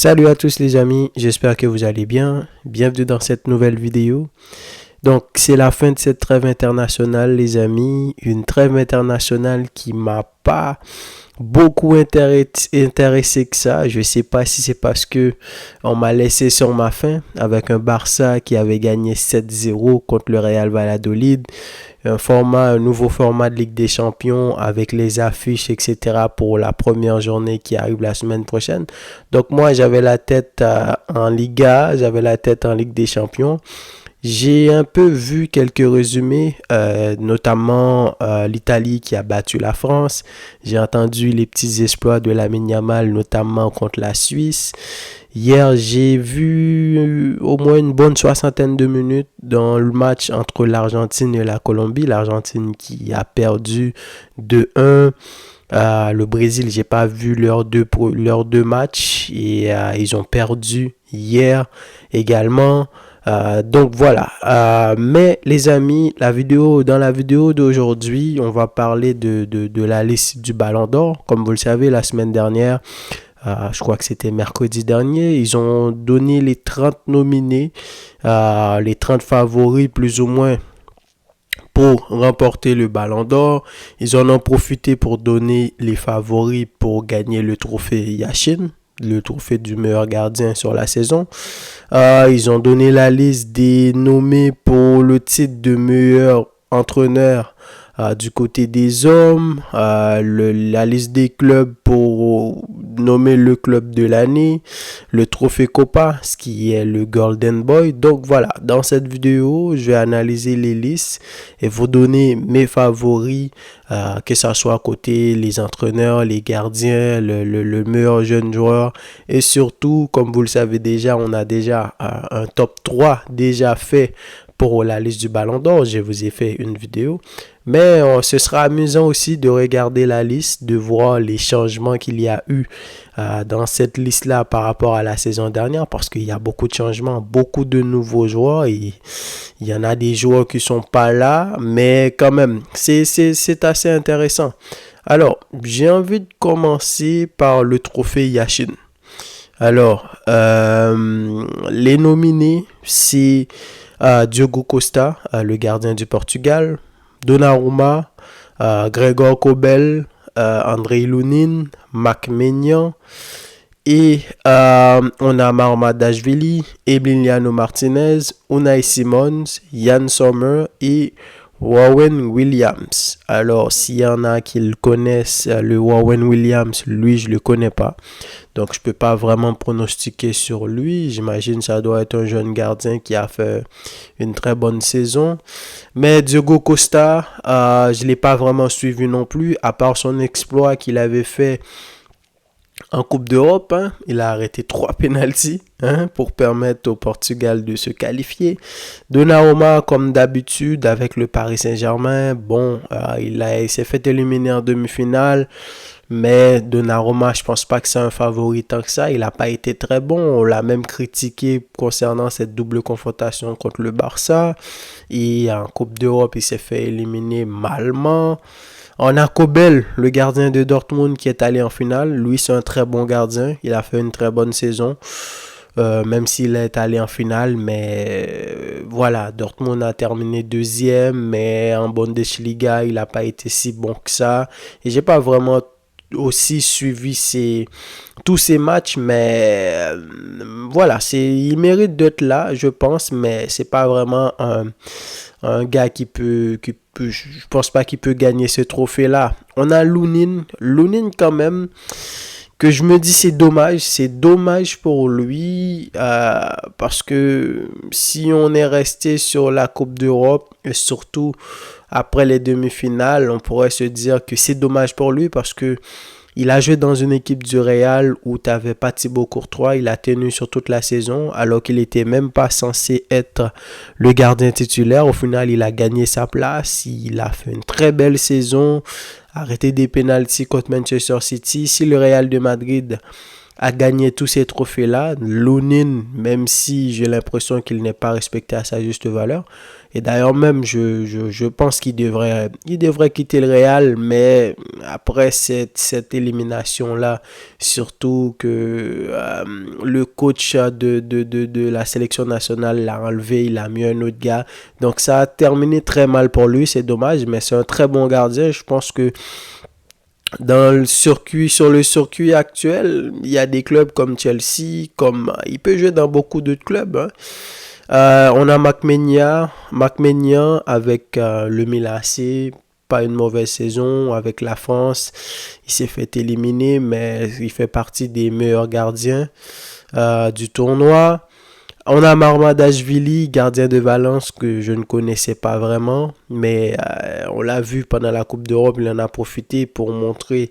Salut à tous les amis, j'espère que vous allez bien. Bienvenue dans cette nouvelle vidéo. Donc c'est la fin de cette trêve internationale les amis. Une trêve internationale qui m'a pas beaucoup intéressé que ça. Je sais pas si c'est parce que on m'a laissé sur ma faim avec un Barça qui avait gagné 7-0 contre le Real Valladolid. Un nouveau format de Ligue des Champions avec les affiches, etc. pour la première journée qui arrive la semaine prochaine. Donc moi, j'avais la tête en Liga, j'avais la tête en Ligue des Champions. J'ai un peu vu quelques résumés, notamment l'Italie qui a battu la France. J'ai entendu les petits exploits de Lamine Yamal, notamment contre la Suisse. Hier, j'ai vu au moins une bonne soixantaine de minutes dans le match entre l'Argentine et la Colombie. L'Argentine qui a perdu 2-1. Le Brésil, j'ai pas vu leurs deux matchs et ils ont perdu hier également. Donc voilà, mais les amis, dans la vidéo d'aujourd'hui, on va parler de la liste du Ballon d'Or. Comme vous le savez, la semaine dernière, je crois que c'était mercredi dernier, ils ont donné les 30 nominés, les 30 favoris plus ou moins pour remporter le Ballon d'Or. Ils en ont profité pour donner les favoris pour gagner le trophée Yashin, le trophée du meilleur gardien sur la saison. Ils ont donné la liste des nommés pour le titre de meilleur entraîneur du côté des hommes, la liste des clubs pour nommer le club de l'année, le trophée Copa, ce qui est le Golden Boy. Donc voilà, dans cette vidéo, je vais analyser les listes et vous donner mes favoris, que ce soit à côté les entraîneurs, les gardiens, le meilleur jeune joueur. Et surtout, comme vous le savez déjà, on a déjà un top 3 déjà fait pour la liste du Ballon d'Or. Je vous ai fait une vidéo. Mais ce sera amusant aussi de regarder la liste, de voir les changements qu'il y a eu dans cette liste-là par rapport à la saison dernière, parce qu'il y a beaucoup de changements, beaucoup de nouveaux joueurs. Et il y en a des joueurs qui sont pas là, mais quand même, c'est assez intéressant. Alors, j'ai envie de commencer par le trophée Yashin. Alors, les nominés, c'est Diogo Costa, le gardien du Portugal, Donnarumma, Gregor Kobel, André Lunin, Marc Maignan, et on a Marmadashvili, Emiliano Martinez, Unai Simons, Yann Sommer et Owen Williams. Alors, s'il y en a qui le connaissent, le Owen Williams, lui, je ne le connais pas. Donc, je ne peux pas vraiment pronostiquer sur lui. J'imagine que ça doit être un jeune gardien qui a fait une très bonne saison. Mais Diogo Costa, je ne l'ai pas vraiment suivi non plus, à part son exploit qu'il avait fait en Coupe d'Europe. Il a arrêté 3 pénaltys pour permettre au Portugal de se qualifier. Donnarumma, comme d'habitude, avec le Paris Saint-Germain, il s'est fait éliminer en demi-finale. Mais Donnarumma, je pense pas que c'est un favori tant que ça. Il n'a pas été très bon. On l'a même critiqué concernant cette double confrontation contre le Barça. Et en Coupe d'Europe, il s'est fait éliminer malement. On a Kobel, le gardien de Dortmund, qui est allé en finale. Lui, c'est un très bon gardien. Il a fait une très bonne saison. Même s'il est allé en finale, mais voilà, Dortmund a terminé deuxième, mais en Bundesliga, il n'a pas été si bon que ça. Et j'ai pas vraiment aussi suivi tous ces matchs, mais voilà, il mérite d'être là, je pense, mais c'est pas vraiment un gars je pense pas qu'il peut gagner ce trophée-là. On a Lunin quand même, que je me dis c'est dommage pour lui, parce que si on est resté sur la Coupe d'Europe, et surtout après les demi-finales, on pourrait se dire que c'est dommage pour lui parce que il a joué dans une équipe du Real où tu n'avais pas Thibaut Courtois. Il a tenu sur toute la saison alors qu'il n'était même pas censé être le gardien titulaire. Au final, il a gagné sa place. Il a fait une très belle saison. Arrêté des pénaltys contre Manchester City. Si le Real de Madrid à gagner tous ces trophées-là. Lounine, même si j'ai l'impression qu'il n'est pas respecté à sa juste valeur. Et d'ailleurs même, je pense il devrait quitter le Real, mais après cette élimination-là, surtout que le coach de la sélection nationale l'a enlevé, il a mis un autre gars. Donc ça a terminé très mal pour lui, c'est dommage, mais c'est un très bon gardien. Je pense que sur le circuit actuel, il y a des clubs comme Chelsea, il peut jouer dans beaucoup d'autres clubs, hein. On a McMania avec le Milan AC, pas une mauvaise saison avec la France. Il s'est fait éliminer, mais il fait partie des meilleurs gardiens du tournoi. On a Marmadashvili, gardien de Valence, que je ne connaissais pas vraiment, mais on l'a vu pendant la Coupe d'Europe, il en a profité pour montrer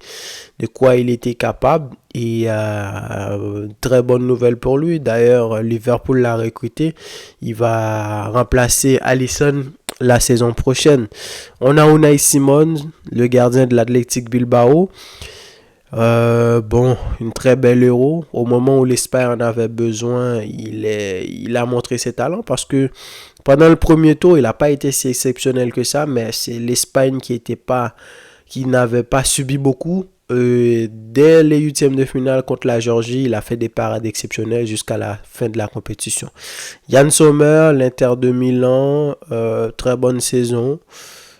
de quoi il était capable. Et très bonne nouvelle pour lui. D'ailleurs, Liverpool l'a recruté. Il va remplacer Alisson la saison prochaine. On a Unai Simon, le gardien de l'Athletic Bilbao. Une très belle Euro. Au moment où l'Espagne en avait besoin, il a montré ses talents parce que pendant le premier tour, il n'a pas été si exceptionnel que ça, mais c'est l'Espagne qui n'avait pas subi beaucoup. Dès les huitièmes de finale contre la Géorgie, il a fait des parades exceptionnelles jusqu'à la fin de la compétition. Yann Sommer, l'Inter de Milan, très bonne saison,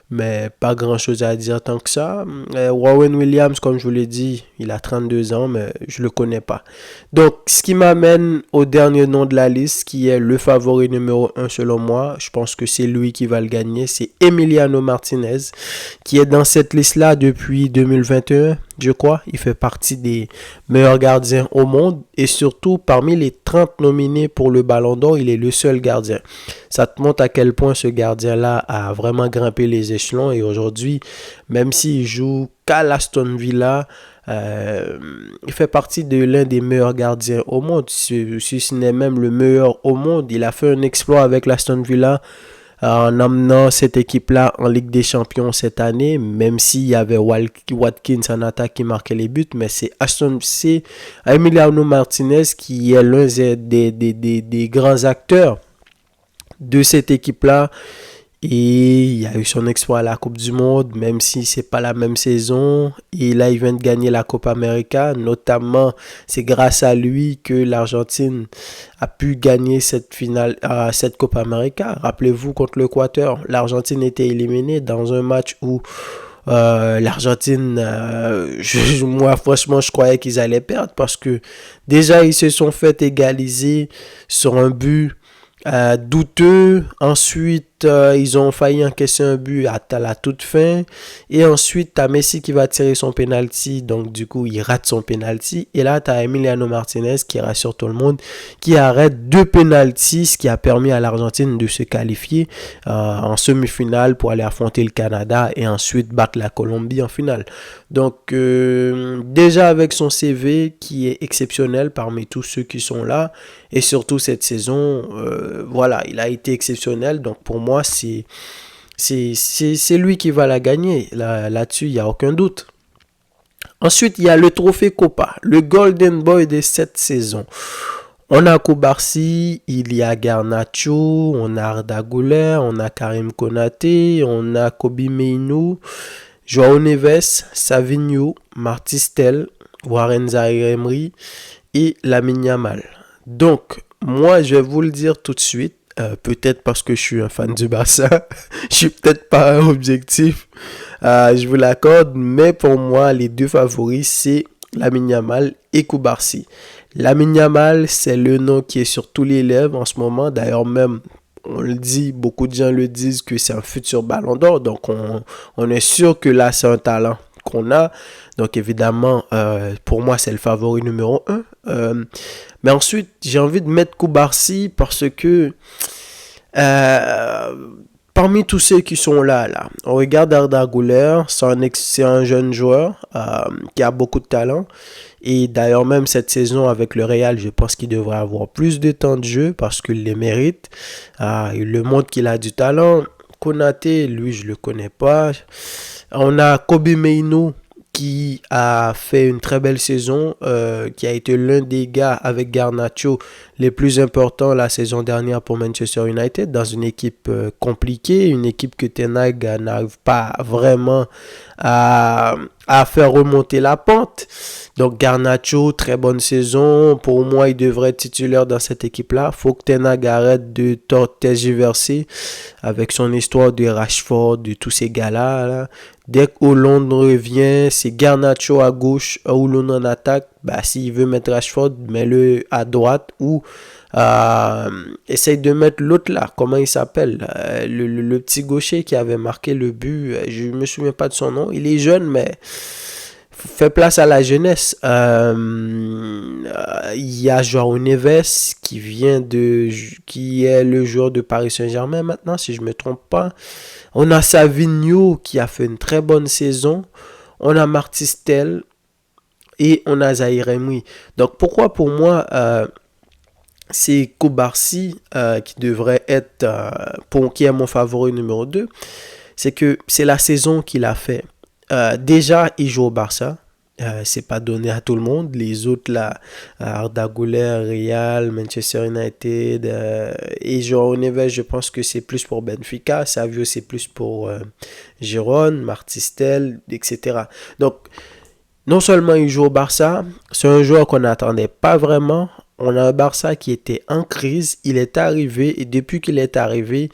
mais pas grand chose à dire tant que ça. Warren Williams, comme je vous l'ai dit, il a 32 ans, mais je le connais pas. Donc, ce qui m'amène au dernier nom de la liste, qui est le favori numéro 1 selon moi, je pense que c'est lui qui va le gagner, c'est Emiliano Martinez, qui est dans cette liste-là depuis 2021, je crois. Il fait partie des meilleurs gardiens au monde, et surtout, parmi les 30 nominés pour le Ballon d'Or, il est le seul gardien. Ça te montre à quel point ce gardien-là a vraiment grimpé les échelons, et aujourd'hui, même s'il joue qu'à l'Aston Villa, il fait partie de l'un des meilleurs gardiens au monde, si ce n'est même le meilleur au monde. Il a fait un exploit avec l'Aston Villa en amenant cette équipe-là en Ligue des Champions cette année, même s'il y avait Watkins en attaque qui marquait les buts, mais c'est Emiliano Martinez qui est l'un des grands acteurs de cette équipe-là. Et il a eu son exploit à la Coupe du Monde, même si c'est pas la même saison. Et là, il vient de gagner la Copa América. Notamment, c'est grâce à lui que l'Argentine a pu gagner cette Copa América. Rappelez-vous, contre l'Équateur, l'Argentine était éliminée dans un match où l'Argentine, moi franchement, je croyais qu'ils allaient perdre parce que déjà, ils se sont fait égaliser sur un but douteux. Ensuite, ils ont failli encaisser un but à la toute fin. Et ensuite, tu as Messi qui va tirer son penalty. Donc, du coup, il rate son penalty. Et là, tu as Emiliano Martinez qui rassure tout le monde, qui arrête 2 penalties, ce qui a permis à l'Argentine de se qualifier en semi-finale pour aller affronter le Canada et ensuite battre la Colombie en finale. Donc, déjà avec son CV qui est exceptionnel parmi tous ceux qui sont là, et surtout cette saison, voilà, il a été exceptionnel. Donc, pour moi, c'est lui qui va la gagner. Là-dessus, il n'y a aucun doute. Ensuite, il y a le trophée Copa, le Golden Boy de cette saison. On a Koubarsi, il y a Garnacho, on a Arda Güler, on a Karim Konaté, on a Kobe Mainoo, João Neves, Savinho, Martistel, Warren Zaïre-Emery et Lamine Yamal. Donc, moi, je vais vous le dire tout de suite. Peut-être parce que je suis un fan du Barça, je suis peut-être pas objectif, je vous l'accorde, mais pour moi, les deux favoris, c'est Lamine Yamal et Koubarsi. Lamine Yamal, c'est le nom qui est sur tous les lèvres en ce moment. D'ailleurs, même, on le dit, beaucoup de gens le disent que c'est un futur Ballon d'Or. Donc, on est sûr que là, c'est un talent qu'on a. Donc, évidemment, pour moi, c'est le favori numéro 1. Mais ensuite, j'ai envie de mettre Koubarsi parce que parmi tous ceux qui sont là, on regarde Arda Güler, c'est un jeune joueur qui a beaucoup de talent. Et d'ailleurs, même cette saison avec le Real, je pense qu'il devrait avoir plus de temps de jeu parce qu'il les mérite. Il le montre qu'il a du talent. Konaté, lui, je le connais pas. On a Kobe Mainoo qui a fait une très belle saison, qui a été l'un des gars avec Garnacho les plus importants la saison dernière pour Manchester United, dans une équipe compliquée, une équipe que Ten Hag n'arrive pas vraiment à faire remonter la pente. Donc Garnacho, très bonne saison. Pour moi, il devrait être titulaire dans cette équipe-là. Faut que Ten Hag arrête de tergiverser avec son histoire de Rashford, de tous ces gars-là. Là. Dès que Hollande revient, c'est Garnacho à gauche, Hollande en attaque. Bah, s'il veut mettre Rashford, mets-le à droite ou essaye de mettre l'autre là. Comment il s'appelle? Le petit gaucher qui avait marqué le but. Je me souviens pas de son nom. Il est jeune, mais fait place à la jeunesse. Il y a João Neves qui est le joueur de Paris Saint-Germain maintenant, si je me trompe pas. On a Savinho qui a fait une très bonne saison. On a Martistel et on a Zahir Emery. Donc pourquoi pour moi c'est Koubarsi qui devrait être qui est mon favori numéro 2, c'est que c'est la saison qu'il a fait. Déjà, il joue au Barça. C'est pas donné à tout le monde. Les autres là, Arda Güler, Real, Manchester United et João Neves, je pense que c'est plus pour Benfica. Savio, c'est plus pour Girone, Martistel, etc. Donc, non seulement il joue au Barça, c'est un joueur qu'on n'attendait pas vraiment. On a un Barça qui était en crise. Il est arrivé et depuis qu'il est arrivé,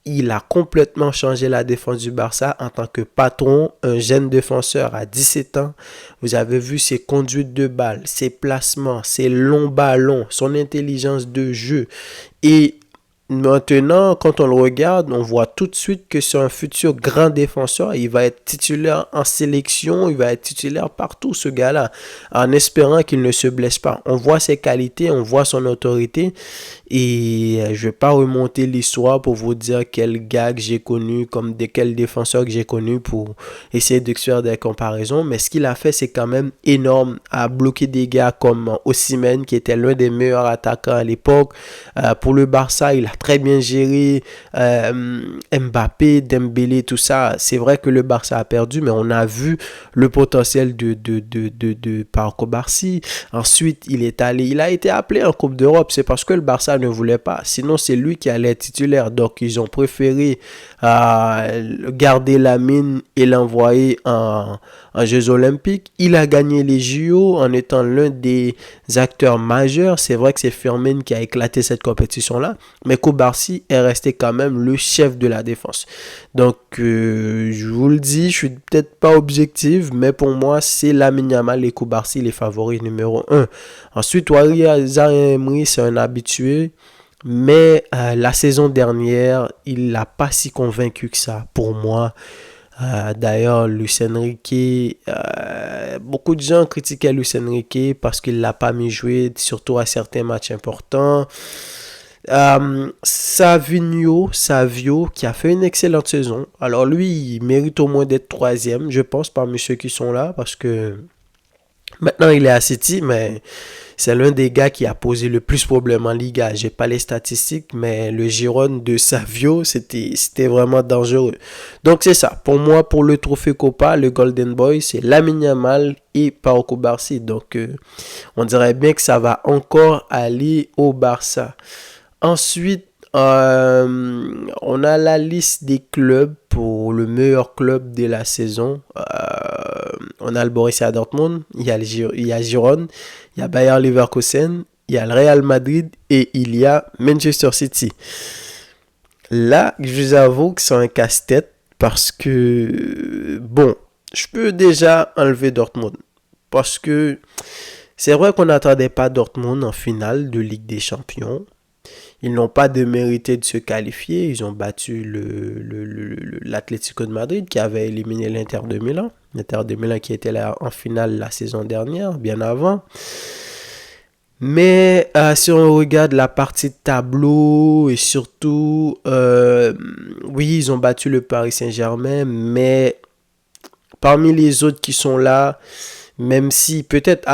il a complètement changé la défense du Barça en tant que patron, un jeune défenseur à 17 ans. Vous avez vu ses conduites de balles, ses placements, ses longs ballons, son intelligence de jeu. Et maintenant, quand on le regarde, on voit tout de suite que c'est un futur grand défenseur. Il va être titulaire en sélection, il va être titulaire partout, ce gars-là, en espérant qu'il ne se blesse pas. On voit ses qualités, on voit son autorité. Et je ne vais pas remonter l'histoire pour vous dire quel gars que j'ai connu, quel défenseur que j'ai connu pour essayer de faire des comparaisons. Mais ce qu'il a fait, c'est quand même énorme, à bloquer des gars comme Osimhen, qui était l'un des meilleurs attaquants à l'époque. Pour le Barça, il a très bien géré Mbappé, Dembélé, tout ça. C'est vrai que le Barça a perdu, mais on a vu le potentiel de Paco Barsi. Ensuite, il a été appelé en Coupe d'Europe. C'est parce que le Barça ne voulait pas. Sinon, c'est lui qui allait être titulaire. Donc, ils ont préféré garder la mine et l'envoyer en Jeux Olympiques. Il a gagné les JO en étant l'un des acteurs majeurs. C'est vrai que c'est Firmine qui a éclaté cette compétition-là. Mais Koubarsi est resté quand même le chef de la défense. Donc, je vous le dis, je suis peut-être pas objectif, mais pour moi, c'est Lamine Yamal et Koubarsi les favoris numéro 1. Ensuite, Zahir Emery, c'est un habitué. Mais la saison dernière, il n'a pas si convaincu que ça pour moi. D'ailleurs, Luis Enrique, beaucoup de gens critiquaient Luis Enrique parce qu'il ne l'a pas mis jouer, surtout à certains matchs importants. Savio, qui a fait une excellente saison. Alors lui, il mérite au moins d'être 3e, je pense, parmi ceux qui sont là, parce que maintenant il est à City, mais c'est l'un des gars qui a posé le plus de problèmes en Liga. J'ai pas les statistiques, mais le Girone de Savio, c'était vraiment dangereux. Donc c'est ça. Pour moi, pour le trophée Copa, le Golden Boy, c'est Lamine Yamal et Paco Barsi. Donc on dirait bien que ça va encore aller au Barça. Ensuite, on a la liste des clubs pour le meilleur club de la saison. On a le Borussia Dortmund, il y a Girone, il y a Bayer Leverkusen, il y a le Real Madrid et il y a Manchester City. Là, je vous avoue que c'est un casse-tête parce que, bon, je peux déjà enlever Dortmund. Parce que c'est vrai qu'on n'attendait pas Dortmund en finale de Ligue des Champions. Ils n'ont pas démérité de se qualifier. Ils ont battu l'Atlético de Madrid qui avait éliminé l'Inter de Milan. L'Inter de Milan qui était là en finale la saison dernière, bien avant. Mais si on regarde la partie de tableau et surtout, oui, ils ont battu le Paris Saint-Germain, mais parmi les autres qui sont là, même si peut-être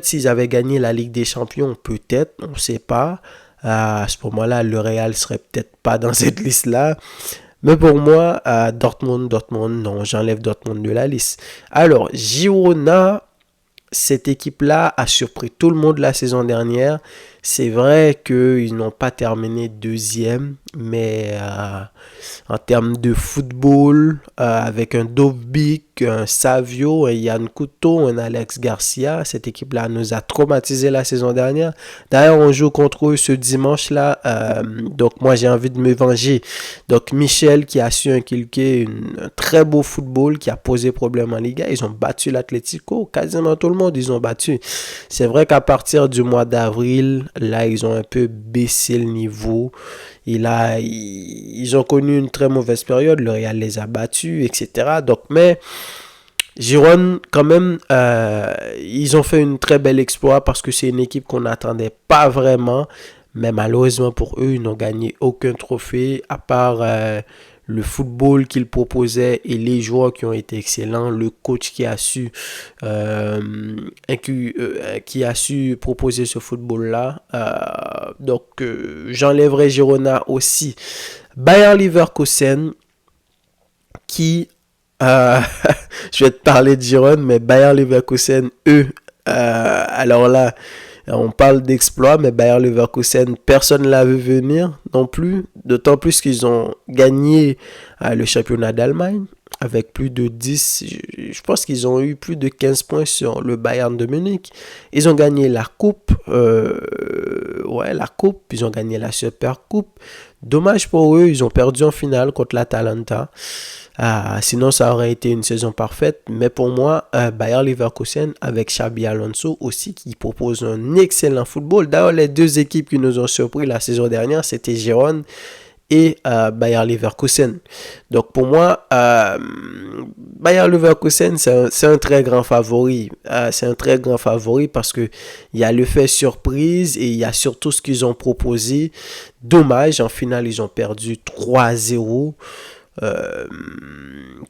s'ils avaient gagné la Ligue des Champions, peut-être, on ne sait pas. À ce moment-là, le Real serait peut-être pas dans cette liste-là. Mais pour moi, Dortmund, non, j'enlève Dortmund de la liste. Alors, Girona, cette équipe-là a surpris tout le monde la saison dernière. C'est vrai qu'ils n'ont pas terminé deuxième, mais en termes de football, avec un Dovbyk, un Savio, un Yann Couto, un Alex Garcia, cette équipe-là nous a traumatisé la saison dernière. D'ailleurs, on joue contre eux ce dimanche-là, donc moi j'ai envie de me venger. Donc Michel qui a su inculquer un très beau football, qui a posé problème en Liga, ils ont battu l'Atlético, quasiment tout le monde ils ont battu. C'est vrai qu'à partir du mois d'avril, là ils ont un peu baissé le niveau. Ils ont connu une très mauvaise période, le Real les a battus, etc. Donc, mais Giron, quand même, ils ont fait une très belle exploit parce que c'est une équipe qu'on n'attendait pas vraiment. Mais malheureusement pour eux, ils n'ont gagné aucun trophée à part le football qu'ils proposaient et les joueurs qui ont été excellents, le coach qui a su proposer ce football-là. J'enlèverai Girona aussi. Bayer Leverkusen qui je vais te parler de Giron, mais Bayer Leverkusen, eux, alors là, on parle d'exploit, mais Bayer Leverkusen, personne ne l'a vu venir non plus. D'autant plus qu'ils ont gagné le championnat d'Allemagne avec plus de 10. Je pense qu'ils ont eu plus de 15 points sur le Bayern de Munich. Ils ont gagné la coupe. La coupe. Ils ont gagné la Super Coupe. Dommage pour eux, ils ont perdu en finale contre l'Atalanta. Sinon, ça aurait été une saison parfaite. Mais pour moi, Bayer Leverkusen avec Xabi Alonso aussi qui propose un excellent football. D'ailleurs, les deux équipes qui nous ont surpris la saison dernière, c'était Girona et Bayer Leverkusen. Donc pour moi, Bayer Leverkusen, c'est un très grand favori. C'est un très grand favori parce que il y a le fait surprise et il y a surtout ce qu'ils ont proposé. Dommage, en finale, ils ont perdu 3-0.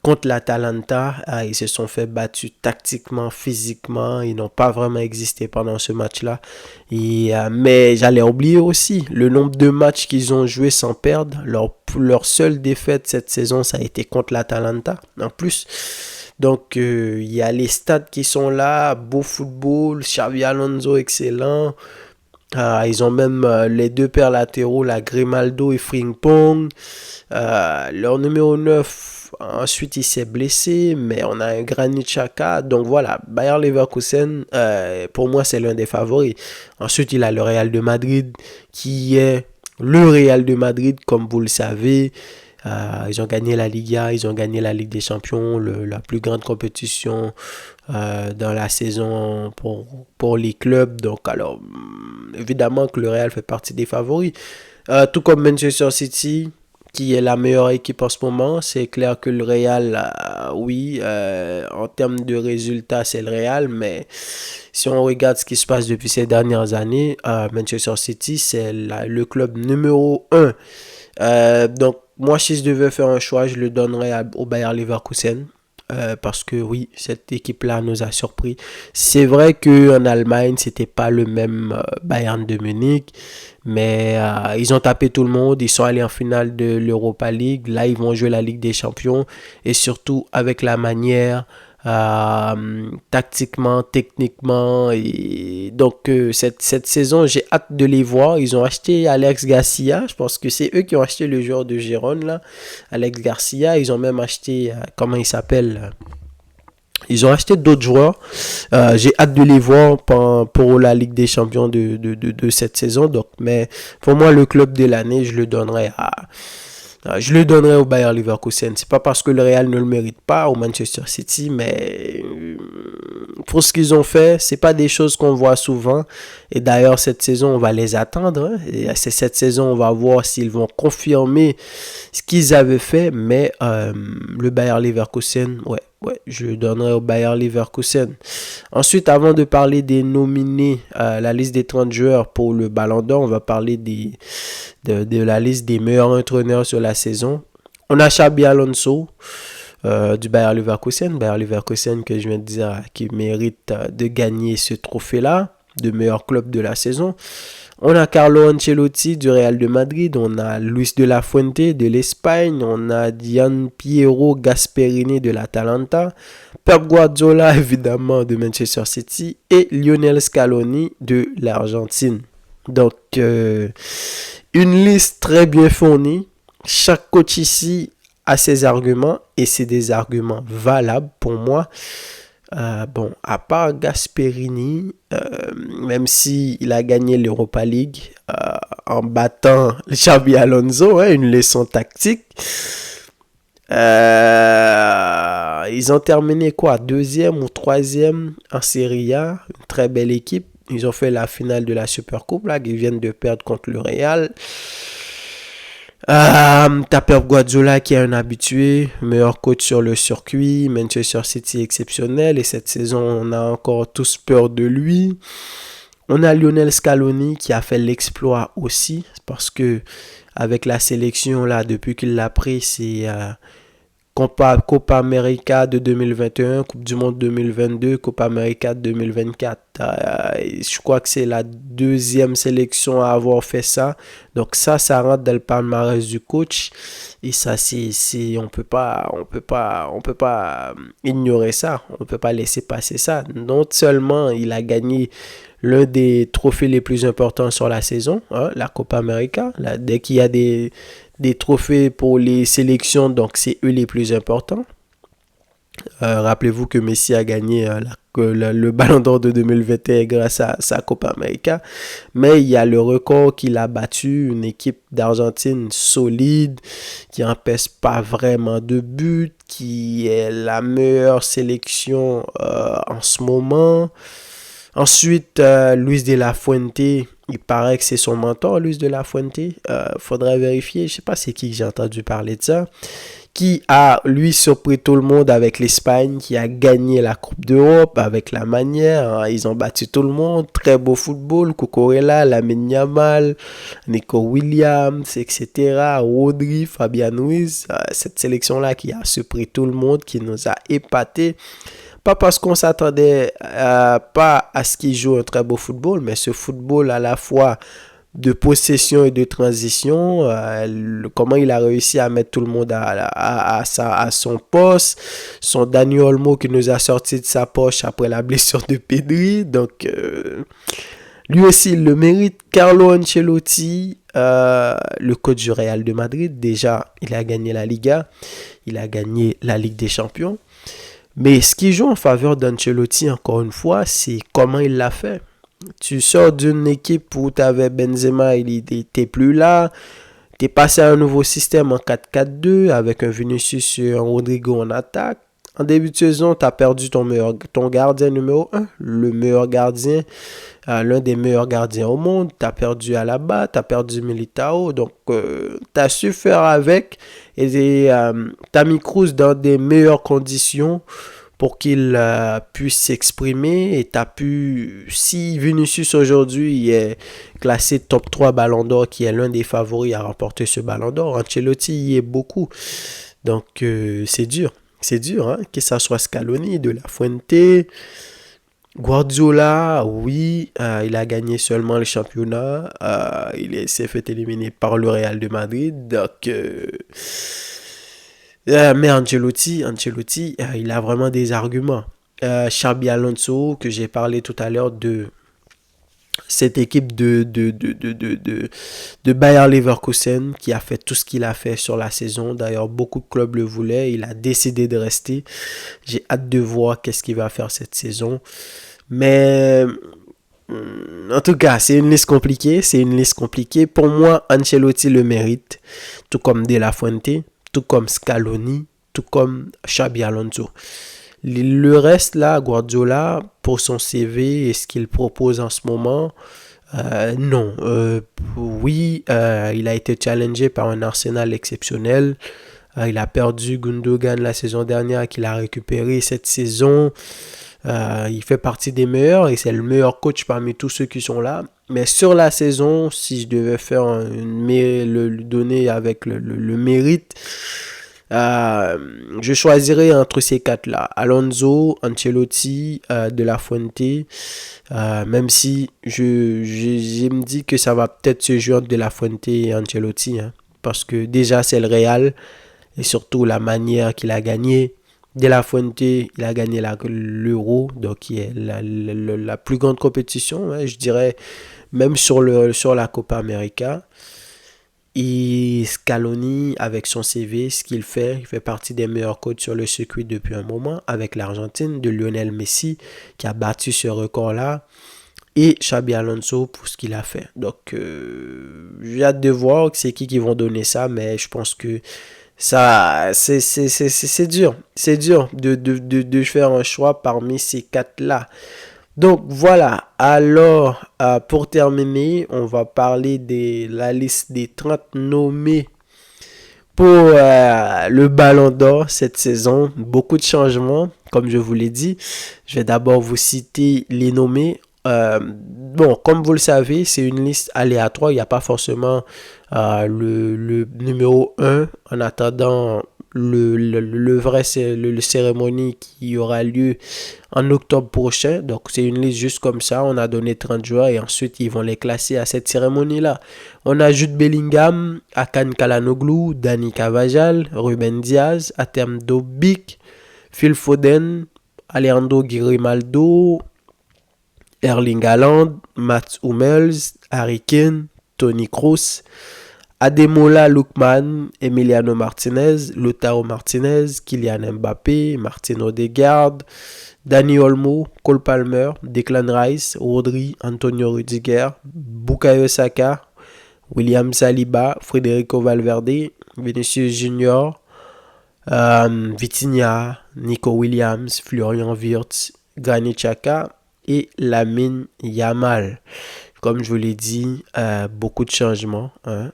Contre l'Atalanta, ils se sont fait battre tactiquement, physiquement, ils n'ont pas vraiment existé pendant ce match-là. Mais j'allais oublier aussi le nombre de matchs qu'ils ont joué sans perdre. Leur seule défaite cette saison, ça a été contre l'Atalanta en plus. Donc il y a les stats qui sont là, beau football, Xabi Alonso excellent. Ils ont même les deux paires latéraux, la Grimaldo et Frimpong. Leur numéro 9, ensuite il s'est blessé, mais on a un Granit Xhaka. Donc voilà, Bayer Leverkusen, pour moi c'est l'un des favoris. Ensuite il a le Real de Madrid, qui est le Real de Madrid, comme vous le savez. Ils ont gagné la Liga, ils ont gagné la Ligue des Champions, la plus grande compétition dans la saison pour les clubs. Donc alors, évidemment que le Real fait partie des favoris. Tout comme Manchester City, qui est la meilleure équipe en ce moment. C'est clair que le Real, oui, en termes de résultats, c'est le Real, mais si on regarde ce qui se passe depuis ces dernières années, Manchester City, c'est le club numéro 1. Donc, moi, si je devais faire un choix, je le donnerais au Bayer Leverkusen. Parce que oui, cette équipe-là nous a surpris. C'est vrai qu'en Allemagne, c'était pas le même Bayern de Munich, mais ils ont tapé tout le monde. Ils sont allés en finale de l'Europa League. Là, ils vont jouer la Ligue des Champions. Et surtout, avec la manière, tactiquement, techniquement. Et donc, cette saison, j'ai hâte de les voir. Ils ont acheté Alex Garcia. Je pense que c'est eux qui ont acheté le joueur de Gérone, là. Alex Garcia. Ils ont même acheté, comment il s'appelle? Ils ont acheté d'autres joueurs. J'ai hâte de les voir pour la Ligue des Champions de cette saison. Donc, mais pour moi, le club de l'année, je le donnerai au Bayer Leverkusen. C'est pas parce que le Real ne le mérite pas, au Manchester City, mais pour ce qu'ils ont fait, c'est pas des choses qu'on voit souvent. Et d'ailleurs, cette saison, on va les attendre. Et c'est cette saison, on va voir s'ils vont confirmer ce qu'ils avaient fait. Mais le Bayer Leverkusen, ouais, je le donnerai au Bayer Leverkusen. Ensuite, avant de parler des nominés, la liste des 30 joueurs pour le Ballon d'Or, on va parler de la liste des meilleurs entraîneurs sur la saison. On a Xabi Alonso du Bayer Leverkusen. Bayer Leverkusen, que je viens de dire, qui mérite de gagner ce trophée-là, de meilleur club de la saison. On a Carlo Ancelotti du Real de Madrid, on a Luis de la Fuente de l'Espagne, on a Gianpiero Gasperini de l'Atalanta, Pep Guardiola évidemment de Manchester City et Lionel Scaloni de l'Argentine. Donc, une liste très bien fournie. Chaque coach ici a ses arguments et c'est des arguments valables pour moi. Bon, à part Gasperini, même s'il a gagné l'Europa League en battant Xabi Alonso, une leçon tactique. Ils ont terminé quoi? Deuxième ou troisième en Serie A. Une très belle équipe. Ils ont fait la finale de la Supercoupe, là, qu'ils viennent de perdre contre le Real. T'as Pep Guardiola qui est un habitué, meilleur coach sur le circuit, Manchester City exceptionnel, et cette saison, on a encore tous peur de lui. On a Lionel Scaloni qui a fait l'exploit aussi, parce que avec la sélection, là, depuis qu'il l'a pris, c'est Copa América de 2021, Coupe du Monde 2022, Copa América de 2024. Je crois que c'est la deuxième sélection à avoir fait ça. Donc ça rentre dans le palmarès du coach. Et ça, on peut pas ignorer ça. On peut pas laisser passer ça. Non seulement il a gagné l'un des trophées les plus importants sur la saison, la Copa América. Dès qu'il y a des trophées pour les sélections, donc c'est eux les plus importants. Rappelez-vous que Messi a gagné le Ballon d'Or de 2021 grâce à sa Copa América. Mais il y a le record qu'il a battu, une équipe d'Argentine solide, qui n'empêche pas vraiment de but, qui est la meilleure sélection en ce moment. Ensuite, Luis de la Fuente, il paraît que c'est son mentor, Luis de la Fuente. Faudrait vérifier, je sais pas c'est qui que j'ai entendu parler de ça. Qui a, lui, surpris tout le monde avec l'Espagne, qui a gagné la Coupe d'Europe avec la manière. Ils ont battu tout le monde. Très beau football. Cucurella, Lamine Yamal, Nico Williams, etc. Rodri, Fabian Ruiz. Cette sélection-là qui a surpris tout le monde, qui nous a épatés. Pas parce qu'on s'attendait pas à ce qu'il joue un très beau football, mais ce football à la fois de possession et de transition, comment il a réussi à mettre tout le monde à son poste, son Dani Olmo qui nous a sorti de sa poche après la blessure de Pedri, donc lui aussi il le mérite. Carlo Ancelotti, le coach du Real de Madrid, déjà il a gagné la Liga, il a gagné la Ligue des Champions, mais ce qui joue en faveur d'Ancelotti encore une fois, c'est comment il l'a fait. Tu sors d'une équipe où tu avais Benzema, il n'était plus là. Tu es passé à un nouveau système en 4-4-2 avec un Vinicius et un Rodrigo en attaque. En début de saison, tu as perdu ton gardien numéro 1, le meilleur gardien, l'un des meilleurs gardiens au monde. Tu as perdu Alaba, tu as perdu Militao. Donc, tu as su faire avec et tu as mis Kroos dans des meilleures conditions pour qu'il puisse s'exprimer. Et tu as pu, si Vinicius aujourd'hui est classé top 3 Ballon d'Or, qui est l'un des favoris à remporter ce Ballon d'Or, Ancelotti y est beaucoup. Donc c'est dur, que ça soit Scaloni, De La Fuente, Guardiola, oui, il a gagné seulement le championnat, il s'est fait éliminer par le Real de Madrid, donc mais Ancelotti, il a vraiment des arguments. Xabi Alonso, que j'ai parlé tout à l'heure de cette équipe de Bayer Leverkusen qui a fait tout ce qu'il a fait sur la saison. D'ailleurs, beaucoup de clubs le voulaient. Il a décidé de rester. J'ai hâte de voir qu'est-ce qu'il va faire cette saison. Mais en tout cas, c'est une liste compliquée. Pour moi, Ancelotti le mérite, tout comme De La Fuente, tout comme Scaloni, tout comme Xabi Alonso. Le reste là, Guardiola, pour son CV et ce qu'il propose en ce moment, non. Oui, il a été challengé par un Arsenal exceptionnel. Il a perdu Gundogan la saison dernière, qu'il a récupéré cette saison. Il fait partie des meilleurs et c'est le meilleur coach parmi tous ceux qui sont là. Mais sur la saison, si je devais faire lui donner avec le mérite, Je choisirais entre ces quatre-là. Alonso, Ancelotti, De La Fuente. Même si je me dis que ça va peut-être se jouer entre De La Fuente et Ancelotti. Hein, parce que déjà, c'est le Real. Et surtout, la manière qu'il a gagné. De La Fuente, il a gagné l'Euro. Donc, qui est la plus grande compétition. Hein, je dirais, même sur la Copa América. Et Scaloni, avec son CV, ce qu'il fait, il fait partie des meilleurs coachs sur le circuit depuis un moment, avec l'Argentine de Lionel Messi, qui a battu ce record-là, et Xabi Alonso pour ce qu'il a fait. Donc, j'ai hâte de voir c'est qui vont donner ça, mais je pense que ça, c'est dur. C'est dur de faire un choix parmi ces quatre-là. Donc voilà, alors pour terminer, on va parler de la liste des 30 nommés pour le Ballon d'Or cette saison. Beaucoup de changements, comme je vous l'ai dit. Je vais d'abord vous citer les nommés. Bon, comme vous le savez, c'est une liste aléatoire. Il n'y a pas forcément le numéro 1 en attendant le vrai le cérémonie qui aura lieu en octobre prochain. Donc, c'est une liste juste comme ça. On a donné 30 joueurs et ensuite, ils vont les classer à cette cérémonie-là. On a Jude Bellingham, Hakan Çalhanoğlu, Dani Carvajal, Ruben Diaz, Artem Dovbyk, Phil Foden, Alejandro Grimaldo, Erling Haaland, Mats Hummels, Harry Kane, Toni Kroos, Ademola Lookman, Emiliano Martinez, Lautaro Martinez, Kylian Mbappé, Martin Odegaard, Dani Olmo, Cole Palmer, Declan Rice, Rodri, Antonio Rudiger, Bukayo Saka, William Saliba, Federico Valverde, Vinicius Junior, Vitinha, Nico Williams, Florian Wirtz, Granit Xhaka et Lamine Yamal. Comme je vous l'ai dit, beaucoup de changements. Hein.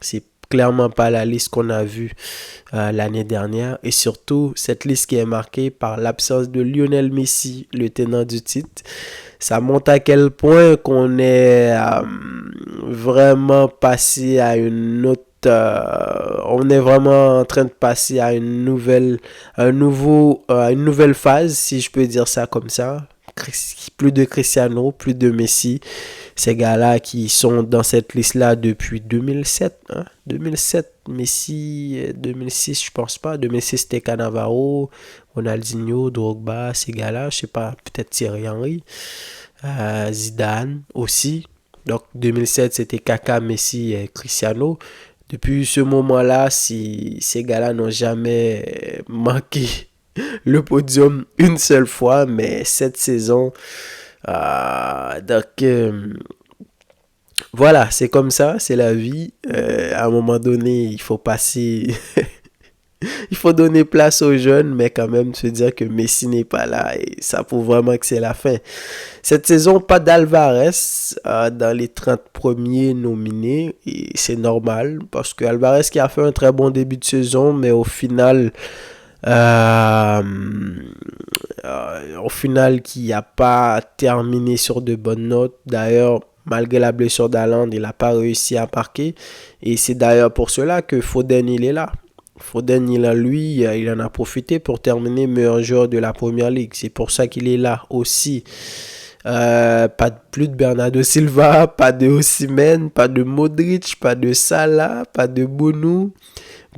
C'est clairement pas la liste qu'on a vue l'année dernière. Et surtout, cette liste qui est marquée par l'absence de Lionel Messi, le tenant du titre. Ça montre à quel point qu'on est vraiment passé à une autre... on est vraiment en train de passer à une nouvelle phase, si je peux dire ça comme ça. Plus de Cristiano, plus de Messi. Ces gars-là qui sont dans cette liste-là depuis 2007. Hein? 2007, Messi, 2006, je pense pas. 2006, c'était Cannavaro, Ronaldinho, Drogba, ces gars-là. Je sais pas, peut-être Thierry Henry. Zidane aussi. Donc 2007, c'était Kaka, Messi et Cristiano. Depuis ce moment-là, si ces gars-là n'ont jamais manqué le podium une seule fois, mais cette saison, voilà, c'est comme ça, c'est la vie. À un moment donné, il faut passer, il faut donner place aux jeunes, mais quand même se dire que Messi n'est pas là et ça prouve vraiment que c'est la fin. Cette saison, pas d'Alvarez dans les 30 premiers nominés et c'est normal parce que Alvarez qui a fait un très bon début de saison, mais au final qui n'a pas terminé sur de bonnes notes. D'ailleurs, malgré la blessure d'Haaland, il n'a pas réussi à marquer. Et c'est d'ailleurs pour cela que Foden, il est là. Foden, il en a profité pour terminer meilleur joueur de la Première Ligue. C'est pour ça qu'il est là aussi. Plus de Bernardo Silva, pas de Osimhen, pas de Modric, pas de Salah, pas de Bounou.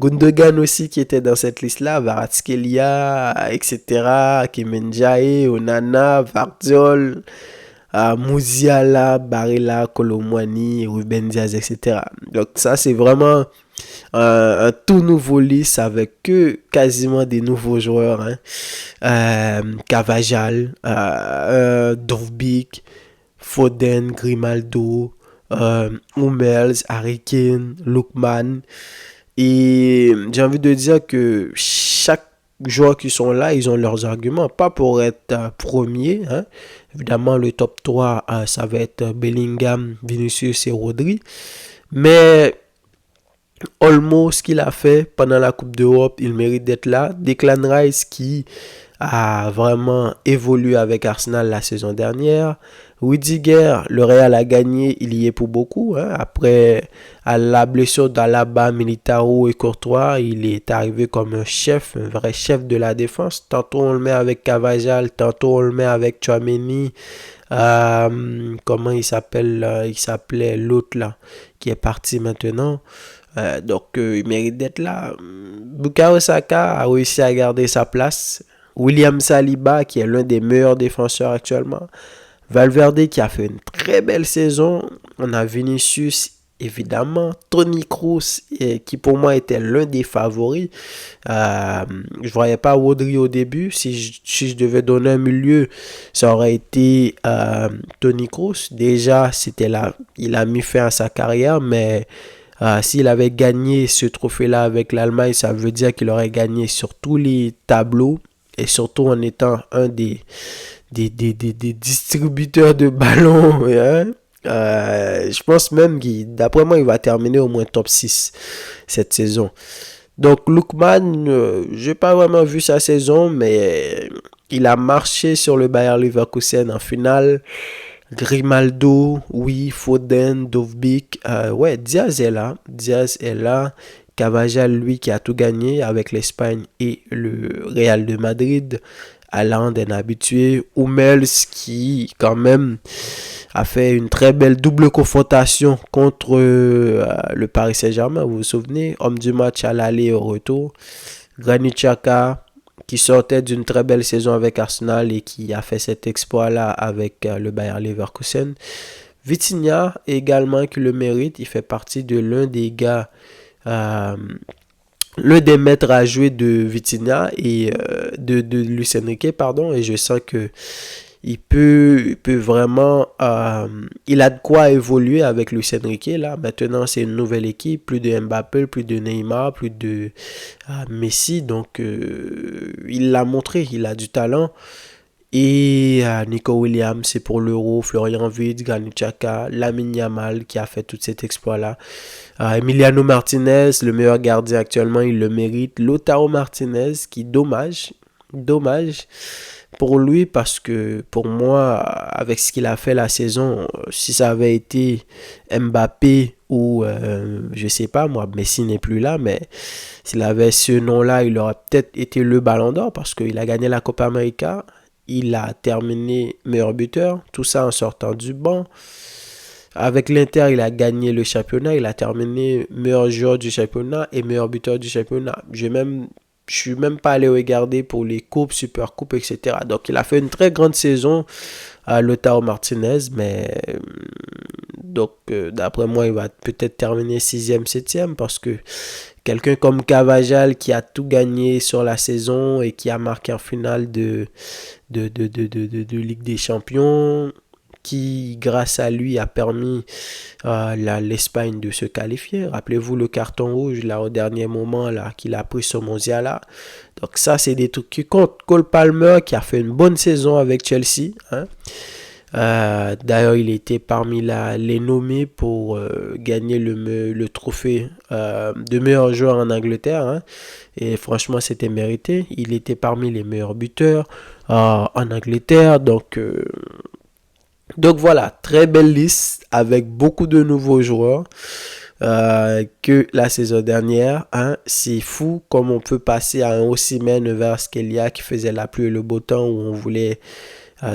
Gundogan aussi qui était dans cette liste-là, Kvaratskhelia, etc., Kim Jae, Onana, Vardiol, Musiala, Barella, Colomwani, Ruben Diaz, etc. Donc ça, c'est vraiment un tout nouveau liste avec que quasiment des nouveaux joueurs. Hein. Carvajal, Dovbyk, Foden, Grimaldo, Hummels, Harry Kane, Lookman. Et j'ai envie de dire que chaque joueur qui sont là, ils ont leurs arguments. Pas pour être premier. Hein. Évidemment, le top 3, ça va être Bellingham, Vinicius et Rodri. Mais Olmo, ce qu'il a fait pendant la Coupe d'Europe, il mérite d'être là. Declan Rice qui a vraiment évolué avec Arsenal la saison dernière. Rudiger, le Real a gagné, il y est pour beaucoup. Hein. Après à la blessure d'Alaba, Militao et Courtois, il est arrivé comme un chef, un vrai chef de la défense. Tantôt on le met avec Cavajal, tantôt on le met avec Tchouaméni. Comment il s'appelle? Il s'appelait l'autre là, qui est parti maintenant. Donc il mérite d'être là. Bukayo Saka a réussi à garder sa place. William Saliba, qui est l'un des meilleurs défenseurs actuellement. Valverde qui a fait une très belle saison. On a Vinicius, évidemment. Toni Kroos, qui pour moi était l'un des favoris. Je voyais pas Rodri au début. Si je devais donner un milieu, ça aurait été Toni Kroos. Déjà, c'était là, il a mis fin à sa carrière, mais s'il avait gagné ce trophée-là avec l'Allemagne, ça veut dire qu'il aurait gagné sur tous les tableaux et surtout en étant un des distributeurs de ballons. Hein. Je pense même d'après moi, il va terminer au moins top 6 cette saison. Donc, Lookman, je n'ai pas vraiment vu sa saison, mais il a marché sur le Bayer Leverkusen en finale. Grimaldo, oui, Foden, Dovbyk, ouais, Diaz est là. Cavajal, lui, qui a tout gagné avec l'Espagne et le Real de Madrid. Haaland, un habitué. Hummels, qui, quand même, a fait une très belle double confrontation contre le Paris Saint-Germain, vous vous souvenez, homme du match à l'aller et au retour. Granit Xhaka, qui sortait d'une très belle saison avec Arsenal et qui a fait cet exploit-là avec le Bayer Leverkusen. Vitinha également qui le mérite, il fait partie de l'un des gars, l'un des maîtres à jouer de Vitinha et de Luis Enrique, pardon, et je sens que il peut vraiment, il a de quoi évoluer avec Luis Enrique là. Maintenant, c'est une nouvelle équipe, plus de Mbappé, plus de Neymar, plus de Messi. Donc, il l'a montré, il a du talent. Et Nico Williams, c'est pour l'Euro, Florian Wirtz, Granit Xhaka, Lamine Yamal qui a fait tout cet exploit-là. Emiliano Martinez, le meilleur gardien actuellement, il le mérite. Lautaro Martinez, qui dommage pour lui parce que pour moi, avec ce qu'il a fait la saison, si ça avait été Mbappé ou je sais pas moi, Messi n'est plus là, mais s'il avait ce nom-là, il aurait peut-être été le Ballon d'Or parce qu'il a gagné la Copa América, il a terminé meilleur buteur, tout ça en sortant du banc. Avec l'Inter, il a gagné le championnat, il a terminé meilleur joueur du championnat et meilleur buteur du championnat. Je suis même pas allé regarder pour les coupes, super coupes, etc. Donc, il a fait une très grande saison à Lautaro Martinez, mais donc, d'après moi, il va peut-être terminer 6e, 7e parce que quelqu'un comme Cavajal qui a tout gagné sur la saison et qui a marqué en finale de Ligue des Champions, qui, grâce à lui, a permis l'Espagne de se qualifier. Rappelez-vous le carton rouge, là, au dernier moment, là, qu'il a pris ce mondial-là. Donc ça, c'est des trucs qui comptent. Cole Palmer, qui a fait une bonne saison avec Chelsea. Hein. D'ailleurs, il était parmi les nommés pour gagner le trophée de meilleur joueur en Angleterre. Hein. Et franchement, c'était mérité. Il était parmi les meilleurs buteurs en Angleterre. Donc voilà, très belle liste avec beaucoup de nouveaux joueurs que la saison dernière. Hein. C'est fou comme on peut passer à un Osimhen vers Skelia qui faisait la pluie et le beau temps où on voulait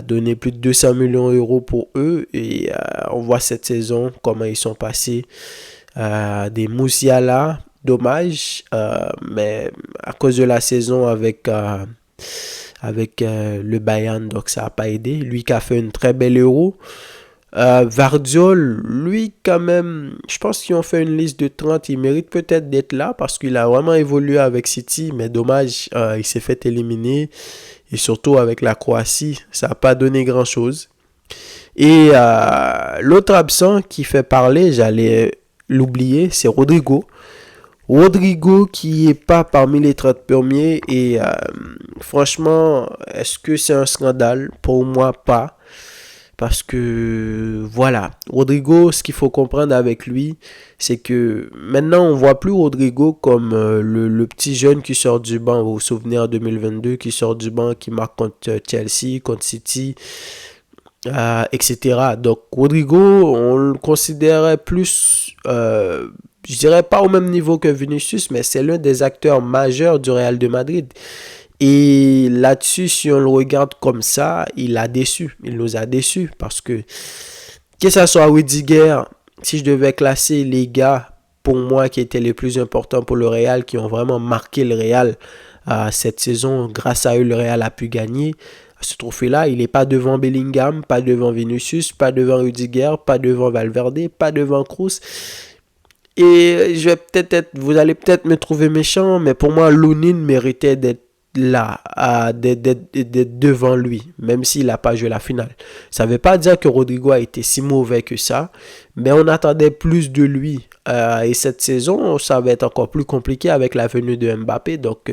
donner plus de 200 millions d'euros pour eux. Et on voit cette saison comment ils sont passés. Des Musiala, dommage, mais à cause de la saison avec le Bayern, donc ça n'a pas aidé. Lui qui a fait une très belle Euro. Vardiol, lui quand même, je pense qu'ils ont fait une liste de 30, il mérite peut-être d'être là parce qu'il a vraiment évolué avec City, mais dommage, il s'est fait éliminer et surtout avec la Croatie, ça n'a pas donné grand-chose. Et l'autre absent qui fait parler, j'allais l'oublier, c'est Rodrigo. Rodrigo qui n'est pas parmi les 30 premiers et franchement, est-ce que c'est un scandale? Pour moi, pas. Parce que voilà, Rodrigo, ce qu'il faut comprendre avec lui, c'est que maintenant on ne voit plus Rodrigo comme le petit jeune qui sort du banc. Vous vous souvenez en 2022, qui sort du banc, qui marque contre Chelsea, contre City. etc. Donc Rodrigo, on le considérait plus, je dirais pas au même niveau que Vinicius, mais c'est l'un des acteurs majeurs du Real de Madrid. Et là-dessus, si on le regarde comme ça, il nous a déçus parce que ça soit Rudiger, si je devais classer les gars pour moi qui étaient les plus importants pour le Real, qui ont vraiment marqué le Real cette saison, grâce à eux le Real a pu gagner ce trophée-là. Il n'est pas devant Bellingham, pas devant Vinicius, pas devant Rudiger, pas devant Valverde, pas devant Kroos. Et vous allez peut-être me trouver méchant, mais pour moi, Lunin méritait d'être là, d'être devant lui, même s'il n'a pas joué la finale. Ça ne veut pas dire que Rodrigo a été si mauvais que ça, mais on attendait plus de lui. Et cette saison, ça va être encore plus compliqué avec la venue de Mbappé. Donc,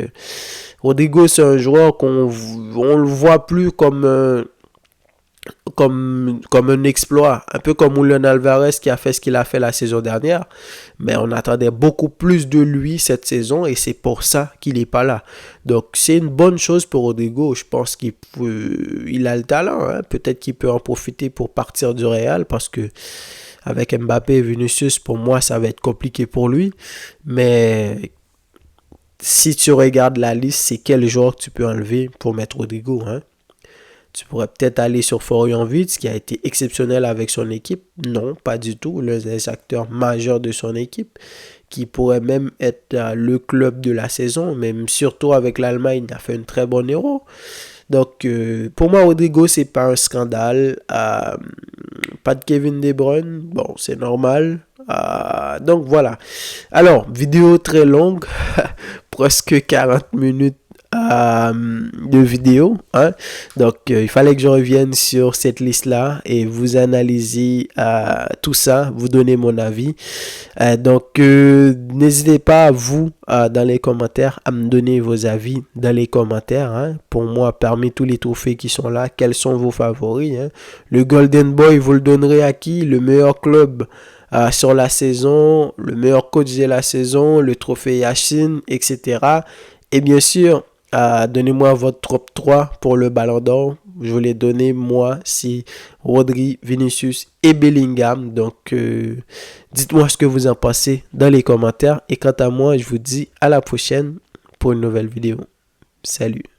Rodrigo, c'est un joueur qu'on le voit plus comme un exploit, un peu comme Julian Alvarez qui a fait ce qu'il a fait la saison dernière, mais on attendait beaucoup plus de lui cette saison et c'est pour ça qu'il n'est pas là. Donc c'est une bonne chose pour Rodrigo, je pense qu'il a le talent, hein. Peut-être qu'il peut en profiter pour partir du Real parce que avec Mbappé et Vinicius, pour moi ça va être compliqué pour lui, mais si tu regardes la liste, c'est quel joueur que tu peux enlever pour mettre Rodrigo, hein? Tu pourrais peut-être aller sur Florian Wirtz qui a été exceptionnel avec son équipe. Non, pas du tout. L'un des acteurs majeurs de son équipe qui pourrait même être le club de la saison. Même surtout avec l'Allemagne, il a fait une très bonne Euro. Donc, pour moi, Rodrigo, c'est pas un scandale. Pas de Kevin De Bruyne. Bon, c'est normal. Donc, voilà. Alors, vidéo très longue. Presque 40 minutes de vidéo, hein? Donc il fallait que je revienne sur cette liste là et vous analyser tout ça, vous donner mon avis. Donc n'hésitez pas vous dans les commentaires à me donner vos avis dans les commentaires, hein? Pour moi, parmi tous les trophées qui sont là, quels sont vos favoris, hein? Le Golden Boy, vous le donnerez à qui? Le meilleur club sur la saison, le meilleur coach de la saison, le trophée Yashin, etc. Et bien sûr, donnez-moi votre top 3 pour le Ballon d'Or. Je vous l'ai donné, moi, c'est Rodri, Vinicius et Bellingham. Donc, dites-moi ce que vous en pensez dans les commentaires. Et quant à moi, je vous dis à la prochaine pour une nouvelle vidéo. Salut!